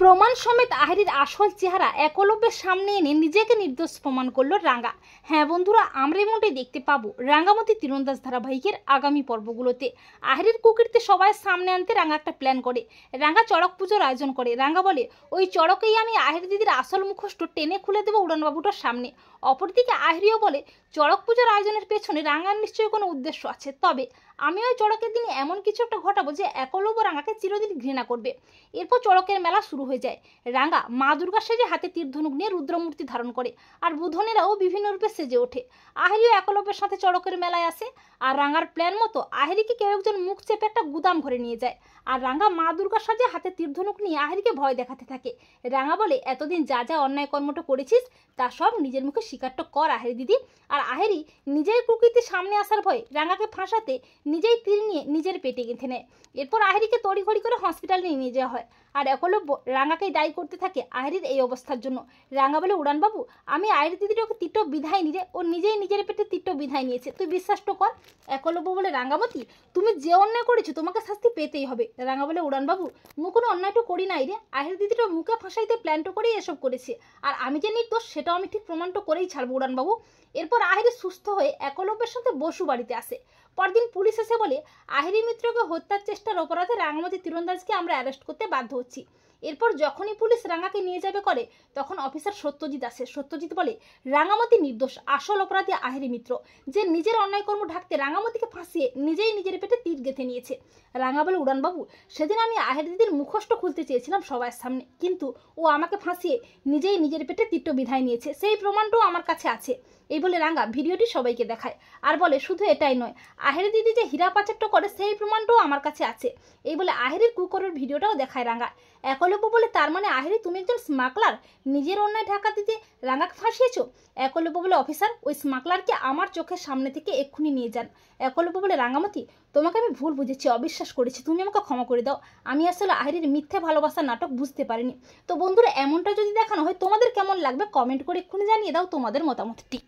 প্রমাণ সমেত আহিরির আসল চেহারা একলব্যের সামনে এনে নিজেকে নির্দোষ প্রমাণ করলো রাঙ্গা। হ্যাঁ বন্ধুরা, আমরা এমনটাই দেখতে পাবো রাঙ্গামতি তীরন্দাজ ধারাবাহিকের আগামী পর্বগুলোতে। আহিরির কুকীর্তি সবাই সামনে আনতে রাঙ্গা একটা প্ল্যান করে। রাঙ্গা চড়ক পুজোর আয়োজন করে। রাঙ্গা বলে, ওই চড়কেই আমি আহির দিদির আসল মুখোশ টেনে খুলে দেবো উড়ানবাবুটার সামনে। অপরদিকে আহিরিও বলে, চড়ক পুজোর আয়োজনের পেছনে রাঙ্গার নিশ্চয়ই কোনো উদ্দেশ্য আছে, তবে আমি ওই চড়কের দিনে এমন কিছু একটা ঘটাবো যে একলব্য রাঙ্গাকে চিরদিন ঘৃণা করবে। এরপর চড়কের মেলা শুরু হয়ে যায়। রাঙ্গা মা দুর্গা সেজে হাতে তীরধনুক নিয়ে রুদ্রমূর্তি ধারণ করে, আর বুধনেরাও বিভিন্ন রূপে সেজে ওঠে। আহিরিও একলব্যের সাথে চড়কের মেলায় আসে। আর রাঙ্গার প্ল্যান মতো আহিরিকে কেউ একজন মুখ চেপে একটা গুদাম ঘরে নিয়ে যায়। আর রাঙ্গা মা দুর্গা সাজে হাতে তীরধনুক নিয়ে আহিরিকে ভয় দেখাতে থাকে। রাঙ্গা বলে, এতদিন যা যা অন্যায় কর্মটা করেছিস তা সব নিজের মুখে স্বীকারটা কর আহিরি দিদি। আর আহিরি নিজের প্রকৃতির সামনে আসার ভয়ে রাঙ্গাকে ফাঁসাতে নিজেই তীর নিয়ে নিজের পেটে গেঁথে নেয়। এরপর আহিরিকে তড়িঘড়ি করে হসপিটালে নিয়ে যাওয়া হয়। আর একলব্য রাঙ্গাকেই দায়ী করতে থাকে আহিরির এই অবস্থার জন্য। রাঙ্গা বলে, উড়ানবাবু, আমি আহিরি দিদির ওকে তীর্থ বিধায় নিরে, ও নিজেই নিজের পেটে তীর্থ বিধায় নিয়েছে, তুই বিশ্বাস তো কর। একলব্য বলে, রাঙ্গামতি, তুমি যে অন্যায় করেছো তোমাকে শাস্তি পেতেই হবে। রাঙ্গা বলে, উড়ানবাবু, মু কোনো অন্যায়টা করি নাই রে, আহিরি দিদিটা মুখে ফাঁসাইতে প্ল্যানটা করেই এসব করেছে। আর আমি যে নির্দোষ সেটাও আমি ঠিক প্রমাণটা করেই ছাড়বো উড়ানবাবু। এরপর আহিরি সুস্থ হয়ে একলব্যের সাথে বসু বাড়িতে আসে। পরদিন পুলিশ এসে বলে, আহিরি মিত্রকে হত্যার চেষ্টার অপরাধে রাঙ্গামতি তীরন্দাজকে আমরা অ্যারেস্ট করতে বাধ্য হচ্ছি। এরপর যখনই পুলিশ রাঙ্গাকে নিয়ে যাবে করে, তখন অফিসার সত্যজিৎ আসে। সত্যজিৎ বলে, রাঙ্গামতি নির্দোষ, আসল অপরাধী আহিরি মিত্র, যে নিজের অন্যায় কর্ম ঢাকতে রাঙ্গামতিকে ফাঁসিয়ে নিজেই নিজের পেটে তীর গেঁথে নিয়েছে। রাঙ্গা বলে, উড়ানবাবু, সেদিন আমি আহিরি দিদির মুখোশটা খুলতে চেয়েছিলাম সবার সামনে, কিন্তু ও আমাকে ফাঁসিয়ে নিজেই নিজের পেটে তীরটা বিধায় নিয়েছে, সেই প্রমাণটাও আমার কাছে আছে। এই বলে রাঙ্গা ভিডিওটি সবাইকে দেখায় আর বলে, শুধু এটাই নয়, আহিরি দিদি যে হীরা পাচারটা করে সেই প্রমাণটাও আমার কাছে আছে। এই বলে আহিরির কুকরের ভিডিওটাও দেখায় রাঙ্গা। একলব্য বলে, তার মানে আহিরি তুমি একজন স্মাগলার, নিজের অন্যায় ঢাকা দিতে রাঙ্গাকে ফাঁসিয়েছ। একলব্য বলে, অফিসার, ওই স্মাগলারকে আমার চোখের সামনে থেকে এক্ষুনি নিয়ে যান। একলব্য বলে, রাঙ্গামতি, তোমাকে আমি ভুল বুঝেছি, অবিশ্বাস করেছি, তুমি আমাকে ক্ষমা করে দাও, আমি আসলে আহিরির মিথ্যে ভালোবাসার নাটক বুঝতে পারিনি। তো বন্ধুরা, এমনটা যদি দেখানো হয় তোমাদের কেমন লাগবে কমেন্ট করে এক্ষুনি জানিয়ে দাও তোমাদের মতামতটি।